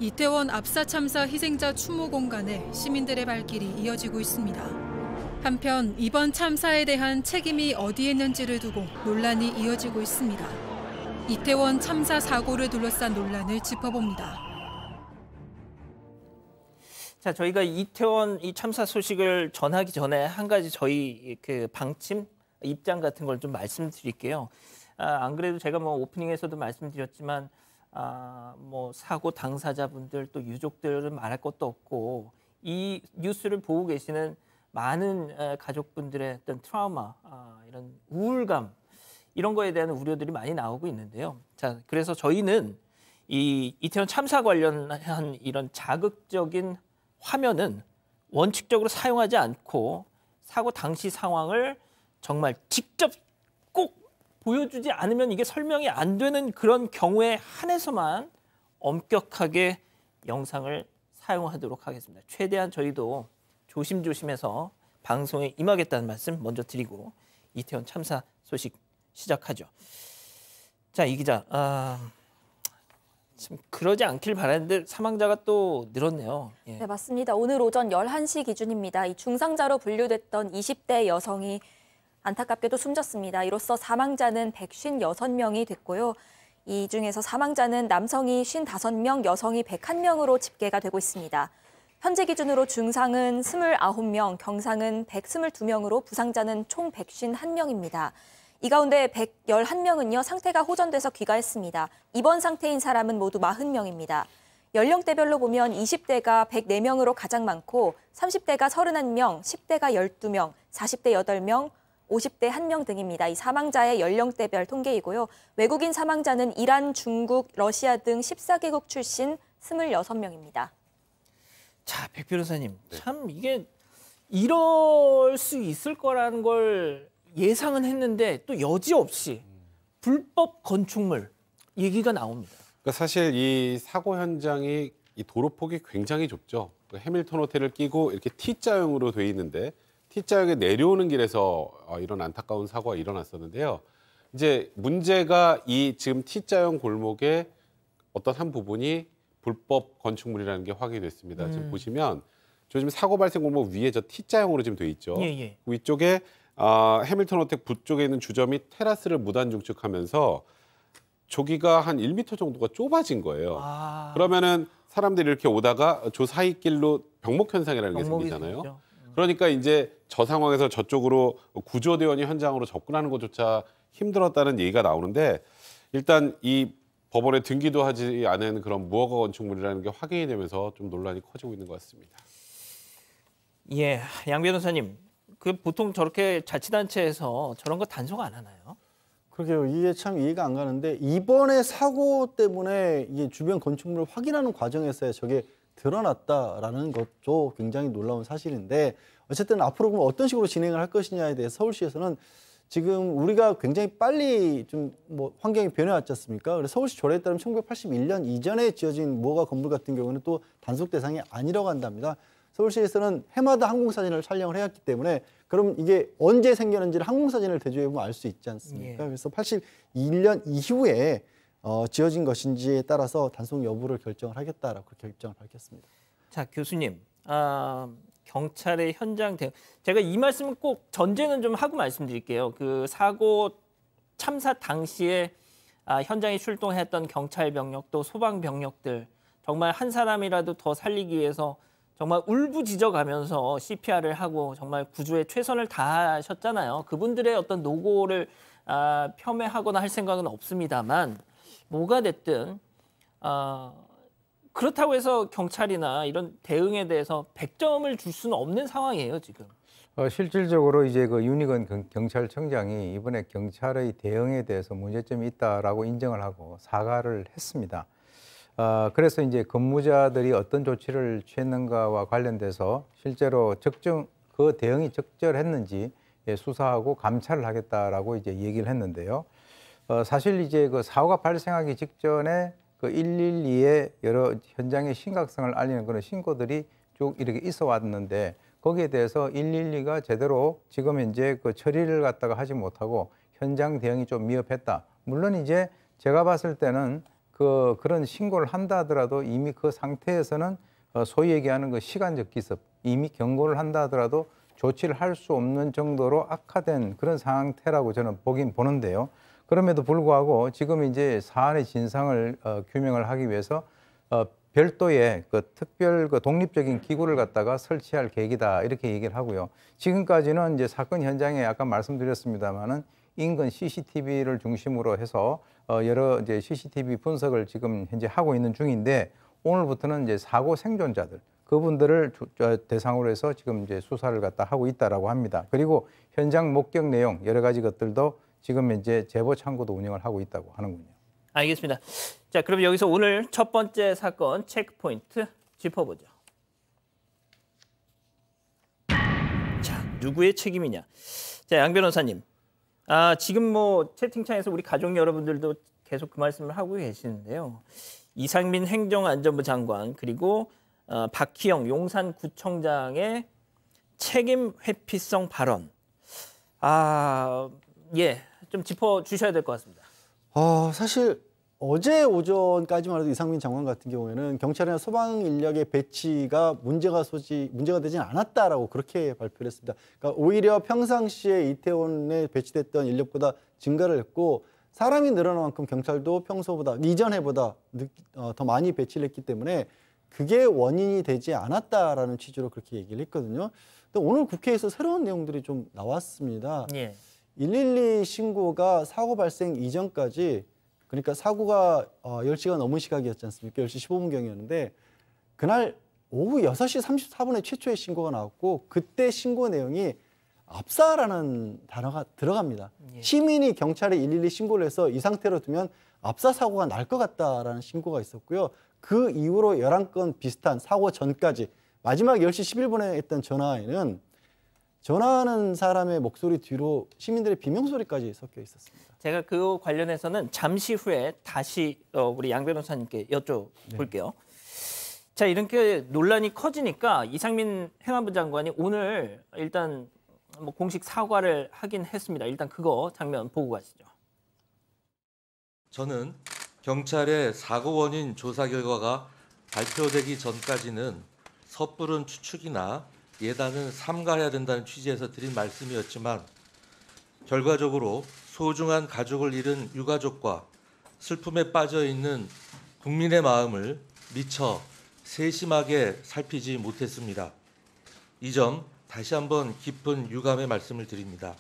이태원 압사 참사 희생자 추모 공간에 시민들의 발길이 이어지고 있습니다. 한편 이번 참사에 대한 책임이 어디에 있는지를 두고 논란이 이어지고 있습니다. 이태원 참사 사고를 둘러싼 논란을 짚어봅니다. 자, 저희가 이태원 이 참사 소식을 전하기 전에 한 가지 저희 그 방침 입장 같은 걸 좀 말씀드릴게요. 안 그래도 제가 뭐 오프닝에서도 말씀드렸지만 뭐 사고 당사자분들 또 유족들은 말할 것도 없고 이 뉴스를 보고 계시는 많은 가족분들의 어떤 트라우마, 이런 우울감 이런 거에 대한 우려들이 많이 나오고 있는데요. 자, 그래서 저희는 이 이태원 참사 관련한 이런 자극적인 화면은 원칙적으로 사용하지 않고 사고 당시 상황을 정말 직접 꼭 보여주지 않으면 이게 설명이 안 되는 그런 경우에 한해서만 엄격하게 영상을 사용하도록 하겠습니다. 최대한 저희도 조심조심해서 방송에 임하겠다는 말씀 먼저 드리고 이태원 참사 소식 시작하죠. 자, 이 기자, 참 그러지 않길 바랐는데 사망자가 또 늘었네요. 예. 네, 맞습니다. 오늘 오전 11시 기준입니다. 이 중상자로 분류됐던 20대 여성이 안타깝게도 숨졌습니다. 이로써 사망자는 156명이 됐고요. 이 중에서 사망자는 남성이 55명, 여성이 101명으로 집계가 되고 있습니다. 현재 기준으로 중상은 29명, 경상은 122명으로 부상자는 총 151명입니다. 이 가운데 111명은요, 상태가 호전돼서 귀가했습니다. 입원 상태인 사람은 모두 40명입니다. 연령대별로 보면 20대가 104명으로 가장 많고 30대가 31명, 10대가 12명, 40대 8명, 50대 1명 등입니다. 이 사망자의 연령대별 통계이고요. 외국인 사망자는 이란, 중국, 러시아 등 14개국 출신 26명입니다. 자, 백 변호사님, 참 이게 이럴 수 있을 거라는 걸 예상은 했는데 또 여지없이 불법 건축물 얘기가 나옵니다. 그러니까 사실 이 사고 현장이 이 도로폭이 굉장히 좁죠. 해밀턴 호텔을 끼고 이렇게 T자형으로 돼 있는데 T자형에 내려오는 길에서 이런 안타까운 사고가 일어났었는데요. 이제 문제가 이 지금 T자형 골목의 어떤 한 부분이 불법 건축물이라는 게 확인이 됐습니다. 지금 보시면 저 지금 사고 발생 골목 위에 저 T자형으로 지금 돼 있죠. 예. 위쪽에 해밀턴 호텔 북쪽에 있는 주점이 테라스를 무단 중축하면서 저기가 한 1m 정도가 좁아진 거예요. 그러면은 사람들이 이렇게 오다가 저 사이 길로 병목 현상이라는 게 생기잖아요. 생기죠. 그러니까 이제 저 상황에서 저쪽으로 구조대원이 현장으로 접근하는 것조차 힘들었다는 얘기가 나오는데 일단 이 법원에 등기도 하지 않은 그런 무허가 건축물이라는 게 확인이 되면서 좀 논란이 커지고 있는 것 같습니다. 예, 양 변호사님, 그 보통 저렇게 자치단체에서 저런 거 단속 안 하나요? 그러게요. 이게 참 이해가 안 가는데 이번에 사고 때문에 이게 주변 건축물을 확인하는 과정에서 저게 드러났다라는 것도 굉장히 놀라운 사실인데 어쨌든 앞으로 그럼 어떤 식으로 진행을 할 것이냐에 대해서 서울시에서는 지금 우리가 굉장히 빨리 좀 뭐 환경이 변해왔지 않습니까? 그래서 서울시 조례에 따르면 1981년 이전에 지어진 무허가 건물 같은 경우는 또 단속 대상이 아니라고 한답니다. 서울시에서는 해마다 항공사진을 촬영을 해왔기 때문에 그럼 이게 언제 생겼는지를 항공사진을 대조해보면 알 수 있지 않습니까? 예. 그래서 81년 이후에 지어진 것인지에 따라서 단속 여부를 결정을 하겠다라고 그렇게 입장을 밝혔습니다. 자, 교수님, 경찰의 현장 대응. 제가 이 말씀은 꼭 전제는 좀 하고 말씀드릴게요. 그 사고 참사 당시에 현장에 출동했던 경찰 병력 또 소방 병력들 정말 한 사람이라도 더 살리기 위해서 정말 울부짖어가면서 CPR을 하고 정말 구조에 최선을 다하셨잖아요. 그분들의 어떤 노고를 폄훼하거나 할 생각은 없습니다만 뭐가 됐든 그렇다고 해서 경찰이나 이런 대응에 대해서 100점을 줄 수는 없는 상황이에요, 지금. 실질적으로 이제 그 윤희건 경찰청장이 이번에 경찰의 대응에 대해서 문제점이 있다라고 인정을 하고 사과를 했습니다. 그래서 이제 근무자들이 어떤 조치를 취했는가와 관련돼서 실제로 그 대응이 적절했는지 수사하고 감찰을 하겠다라고 이제 얘기를 했는데요. 사실 이제 그 사고가 발생하기 직전에 그 112에 여러 현장의 심각성을 알리는 그런 신고들이 쭉 이렇게 있어 왔는데 거기에 대해서 112가 제대로 지금 현재 그 처리를 갖다가 하지 못하고 현장 대응이 좀 미흡했다. 물론 이제 제가 봤을 때는 그런 신고를 한다 하더라도 이미 그 상태에서는 소위 얘기하는 그 시간적 기습, 이미 경고를 한다 하더라도 조치를 할 수 없는 정도로 악화된 그런 상태라고 저는 보긴 보는데요. 그럼에도 불구하고 지금 이제 사안의 진상을 규명을 하기 위해서 별도의 그 특별 그 독립적인 기구를 갖다가 설치할 계획이다 이렇게 얘기를 하고요. 지금까지는 이제 사건 현장에 아까 말씀드렸습니다마는 인근 CCTV를 중심으로 해서 여러 이제 CCTV 분석을 지금 현재 하고 있는 중인데 오늘부터는 이제 사고 생존자들 그분들을 대상으로 해서 지금 이제 수사를 갖다 하고 있다라고 합니다. 그리고 현장 목격 내용 여러 가지 것들도 지금 이제 제보 창구도 운영을 하고 있다고 하는군요. 알겠습니다. 자, 그럼 여기서 오늘 첫 번째 사건 체크포인트 짚어보죠. 자, 누구의 책임이냐? 자, 양 변호사님. 지금 뭐 채팅창에서 우리 가족 여러분들도 계속 그 말씀을 하고 계시는데요. 이상민 행정안전부 장관 그리고 박희영 용산구청장의 책임 회피성 발언. 예, 좀 짚어주셔야 될 것 같습니다. 사실 어제 오전까지만 해도 이상민 장관 같은 경우에는 경찰이나 소방 인력의 배치가 문제가 되진 않았다라고 그렇게 발표를 했습니다. 그러니까 오히려 평상시에 이태원에 배치됐던 인력보다 증가를 했고 사람이 늘어난 만큼 경찰도 평소보다 이전 해보다 더 많이 배치를 했기 때문에 그게 원인이 되지 않았다라는 취지로 그렇게 얘기를 했거든요. 근데 오늘 국회에서 새로운 내용들이 좀 나왔습니다. 예. 112 신고가 사고 발생 이전까지 그러니까 사고가 10시가 넘은 시각이었지 않습니까? 10시 15분경이었는데 그날 오후 6시 34분에 최초의 신고가 나왔고 그때 신고 내용이 압사라는 단어가 들어갑니다. 예. 시민이 경찰에 112 신고를 해서 이 상태로 두면 압사 사고가 날 것 같다라는 신고가 있었고요. 그 이후로 11건 비슷한 사고 전까지 마지막 10시 11분에 했던 전화에는 전화하는 사람의 목소리 뒤로 시민들의 비명소리까지 섞여 있었습니다. 제가 그 관련해서는 잠시 후에 다시 우리 양 변호사님께 여쭤볼게요. 네. 자, 이렇게 논란이 커지니까 이상민 행안부 장관이 오늘 일단 뭐 공식 사과를 하긴 했습니다. 일단 그거 장면 보고 가시죠. 저는 경찰의 사고 원인 조사 결과가 발표되기 전까지는 섣부른 추측이나 예단은 삼가해야 된다는 취지에서 드린 말씀이었지만 결과적으로 소중한 가족을 잃은 유가족과 슬픔에 빠져 있는 국민의 마음을 미처 세심하게 살피지 못했습니다. 이 점 다시 한번 깊은 유감의 말씀을 드립니다.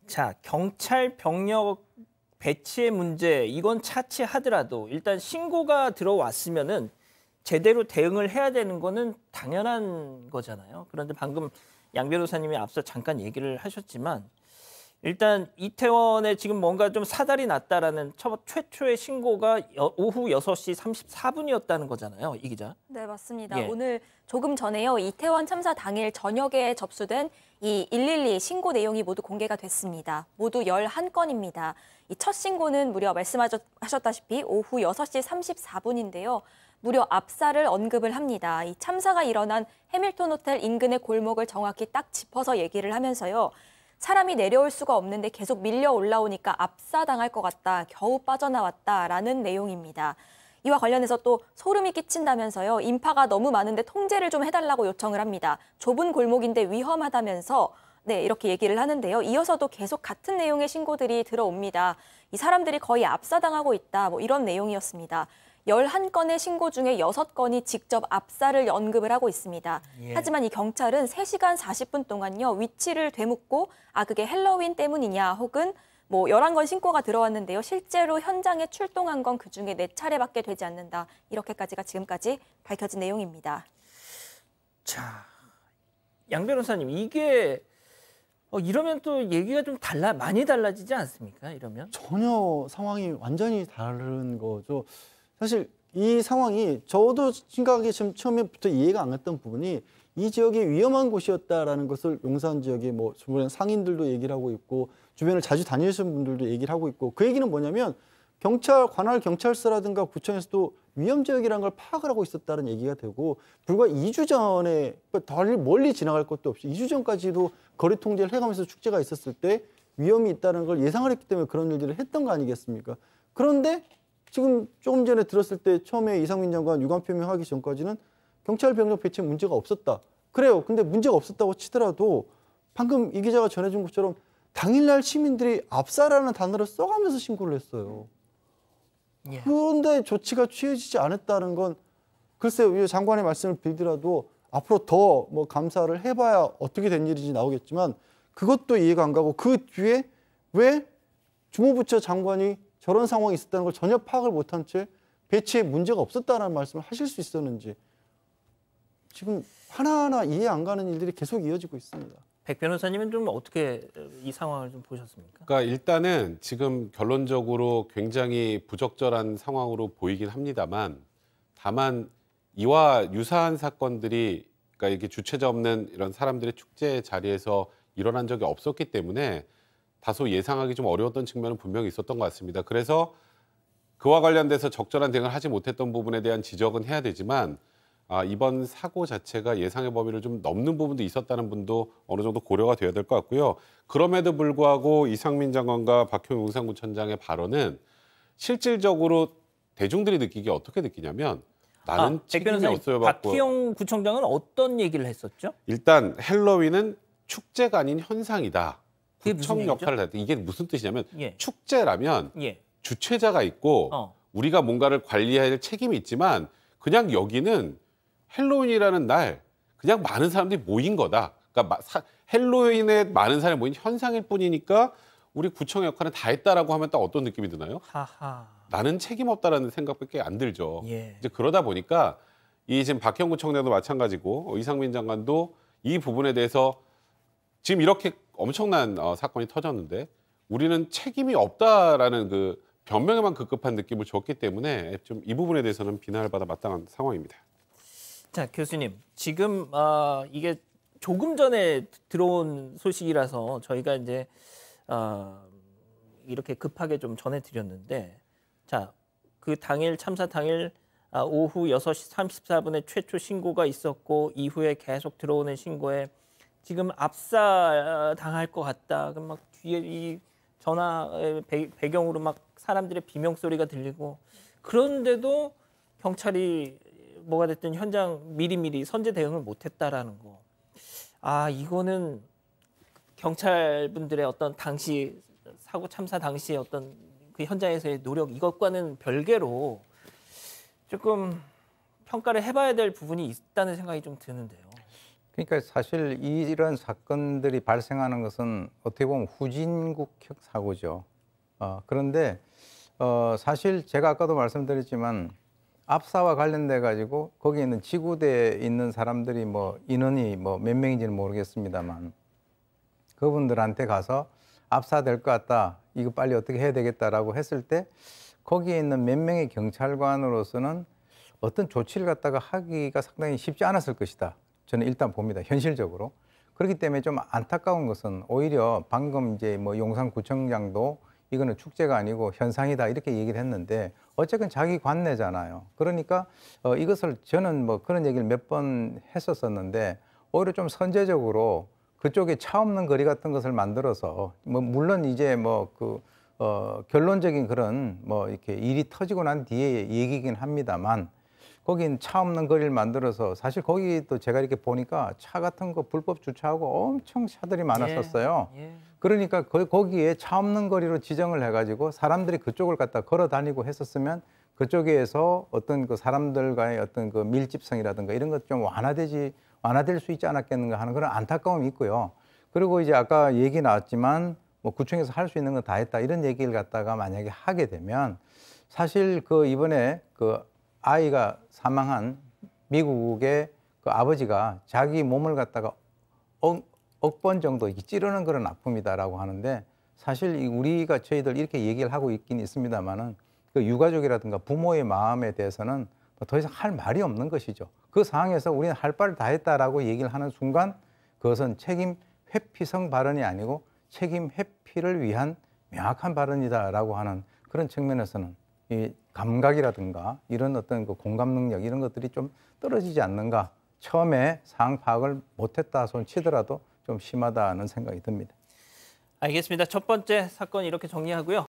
자, 경찰 병력 배치의 문제 이건 차치하더라도 일단 신고가 들어왔으면은 제대로 대응을 해야 되는 거는 당연한 거잖아요. 그런데 방금 양 변호사님이 앞서 잠깐 얘기를 하셨지만 일단 이태원에 지금 뭔가 좀 사달이 났다라는 최초의 신고가 오후 6시 34분이었다는 거잖아요. 이 기자. 네, 맞습니다. 예. 오늘 조금 전에요. 이태원 참사 당일 저녁에 접수된 이 112 신고 내용이 모두 공개가 됐습니다. 모두 11건입니다. 이 첫 신고는 무려 말씀하셨다시피 오후 6시 34분인데요. 무려 압사를 언급을 합니다. 이 참사가 일어난 해밀턴 호텔 인근의 골목을 정확히 딱 짚어서 얘기를 하면서요. 사람이 내려올 수가 없는데 계속 밀려 올라오니까 압사당할 것 같다. 겨우 빠져나왔다라는 내용입니다. 이와 관련해서 또 소름이 끼친다면서요. 인파가 너무 많은데 통제를 좀 해달라고 요청을 합니다. 좁은 골목인데 위험하다면서 네, 이렇게 얘기를 하는데요. 이어서도 계속 같은 내용의 신고들이 들어옵니다. 이 사람들이 거의 압사당하고 있다. 뭐 이런 내용이었습니다. 11건의 신고 중에 6건이 직접 압사를 언급을 하고 있습니다. 예. 하지만 이 경찰은 3시간 40분 동안요. 위치를 되묻고 그게 헬로윈 때문이냐 혹은 뭐 11건 신고가 들어왔는데요. 실제로 현장에 출동한 건 그중에 4차례밖에 되지 않는다. 이렇게까지가 지금까지 밝혀진 내용입니다. 자, 양 변호사님 이게 이러면 또 얘기가 좀 많이 달라지지 않습니까? 이러면? 전혀 상황이 완전히 다른 거죠. 사실 이 상황이 저도 심각하게 처음에부터 이해가 안 갔던 부분이 이 지역이 위험한 곳이었다라는 것을 용산 지역의 뭐 주변 상인들도 얘기를 하고 있고 주변을 자주 다니시는 분들도 얘기를 하고 있고 그 얘기는 뭐냐면 관할 경찰서라든가 구청에서도 위험 지역이라는 걸 파악을 하고 있었다는 얘기가 되고 불과 2주 전에 덜 멀리 지나갈 것도 없이 2주 전까지도 거리 통제를 해가면서 축제가 있었을 때 위험이 있다는 걸 예상을 했기 때문에 그런 일들을 했던 거 아니겠습니까? 그런데 지금 조금 전에 들었을 때 처음에 이상민 장관 유감 표명하기 전까지는 경찰 병력 배치에 문제가 없었다. 그래요. 근데 문제가 없었다고 치더라도 방금 이 기자가 전해준 것처럼 당일날 시민들이 압사라는 단어를 써가면서 신고를 했어요. 예. 그런데 조치가 취해지지 않았다는 건 글쎄요. 장관의 말씀을 빌더라도 앞으로 더 뭐 감사를 해봐야 어떻게 된 일인지 나오겠지만 그것도 이해가 안 가고 그 뒤에 왜 주무부처 장관이 저런 상황이 있었다는 걸 전혀 파악을 못한 채 배치에 문제가 없었다는 말씀을 하실 수 있었는지 지금 하나하나 이해 안 가는 일들이 계속 이어지고 있습니다. 백 변호사님은 좀 어떻게 이 상황을 좀 보셨습니까? 그러니까 일단은 지금 결론적으로 굉장히 부적절한 상황으로 보이긴 합니다만 다만 이와 유사한 사건들이 그러니까 이게 주체자 없는 이런 사람들의 축제 자리에서 일어난 적이 없었기 때문에 다소 예상하기 좀 어려웠던 측면은 분명히 있었던 것 같습니다. 그래서 그와 관련돼서 적절한 대응을 하지 못했던 부분에 대한 지적은 해야 되지만 이번 사고 자체가 예상의 범위를 좀 넘는 부분도 있었다는 분도 어느 정도 고려가 되어야 될 것 같고요. 그럼에도 불구하고 이상민 장관과 박형용 용산구청장의 발언은 실질적으로 대중들이 느끼기에 어떻게 느끼냐면 나는 책임이 없어요. 박희영 구청장은 어떤 얘기를 했었죠? 일단 헬로윈은 축제가 아닌 현상이다. 그게 무슨 구청 얘기죠? 역할을 했다. 이게 무슨 뜻이냐면 예. 축제라면 예. 주최자가 있고 우리가 뭔가를 관리해야 할 책임이 있지만 그냥 여기는 헬로윈이라는 날 그냥 많은 사람들이 모인 거다. 그러니까 헬로윈에 많은 사람이 모인 현상일 뿐이니까 우리 구청 역할은 다 했다라고 하면 딱 어떤 느낌이 드나요? 하하. 나는 책임 없다라는 생각밖에 안 들죠. 예. 이제 그러다 보니까 이 지금 박형 구청장도 마찬가지고 이상민 장관도 이 부분에 대해서 지금 이렇게 엄청난 사건이 터졌는데 우리는 책임이 없다라는 그 변명에만 급급한 느낌을 줬기 때문에 좀 이 부분에 대해서는 비난을 받아 마땅한 상황입니다. 자, 교수님, 지금 이게 조금 전에 들어온 소식이라서 저희가 이제 이렇게 급하게 좀 전해드렸는데, 자, 그 당일 참사 당일 오후 6시 34분에 최초 신고가 있었고 이후에 계속 들어오는 신고에 지금 압사 당할 것 같다. 그럼 막 뒤에 이 전화 배경으로 막 사람들의 비명 소리가 들리고 그런데도 경찰이 뭐가 됐든 현장 미리미리 선제 대응을 못했다라는 거. 이거는 경찰분들의 어떤 당시 사고 참사 당시의 어떤 그 현장에서의 노력 이것과는 별개로 조금 평가를 해봐야 될 부분이 있다는 생각이 좀 드는데요. 그러니까 사실 이런 사건들이 발생하는 것은 어떻게 보면 후진국형 사고죠. 그런데 사실 제가 아까도 말씀드렸지만 압사와 관련돼 가지고 거기 있는 지구대에 있는 사람들이 뭐 인원이 뭐 몇 명인지는 모르겠습니다만 그분들한테 가서 압사될 것 같다. 이거 빨리 어떻게 해야 되겠다라고 했을 때 거기에 있는 몇 명의 경찰관으로서는 어떤 조치를 갖다가 하기가 상당히 쉽지 않았을 것이다. 저는 일단 봅니다. 현실적으로. 그렇기 때문에 좀 안타까운 것은 오히려 방금 이제 뭐 용산구청장도 이거는 축제가 아니고 현상이다 이렇게 얘기를 했는데 어쨌든 자기 관내잖아요. 그러니까 이것을 저는 뭐 그런 얘기를 몇 번 했었었는데 오히려 좀 선제적으로 그쪽에 차 없는 거리 같은 것을 만들어서 뭐 물론 이제 뭐 그 결론적인 그런 뭐 이렇게 일이 터지고 난 뒤에 얘기긴 합니다만 거긴 차 없는 거리를 만들어서 사실 거기도 제가 이렇게 보니까 차 같은 거 불법 주차하고 엄청 차들이 많았었어요. 예. 그러니까 거기에 차 없는 거리로 지정을 해가지고 사람들이 그쪽을 갖다 걸어 다니고 했었으면 그쪽에서 어떤 그 사람들과의 어떤 그 밀집성이라든가 이런 것 좀 완화될 수 있지 않았겠는가 하는 그런 안타까움이 있고요. 그리고 이제 아까 얘기 나왔지만 뭐 구청에서 할 수 있는 건 다 했다 이런 얘기를 갖다가 만약에 하게 되면 사실 그 이번에 그 아이가 사망한 미국의 그 아버지가 자기 몸을 갖다가 억 번 정도 찌르는 그런 아픔이다라고 하는데 사실 우리가 저희들 이렇게 얘기를 하고 있긴 있습니다만은 그 유가족이라든가 부모의 마음에 대해서는 더 이상 할 말이 없는 것이죠. 그 상황에서 우리는 할 바를 다 했다라고 얘기를 하는 순간 그것은 책임 회피성 발언이 아니고 책임 회피를 위한 명확한 발언이다라고 하는 그런 측면에서는 이 감각이라든가 이런 어떤 그 공감 능력 이런 것들이 좀 떨어지지 않는가. 처음에 상황 파악을 못했다 손 치더라도 좀 심하다는 생각이 듭니다. 알겠습니다. 첫 번째 사건 이렇게 정리하고요.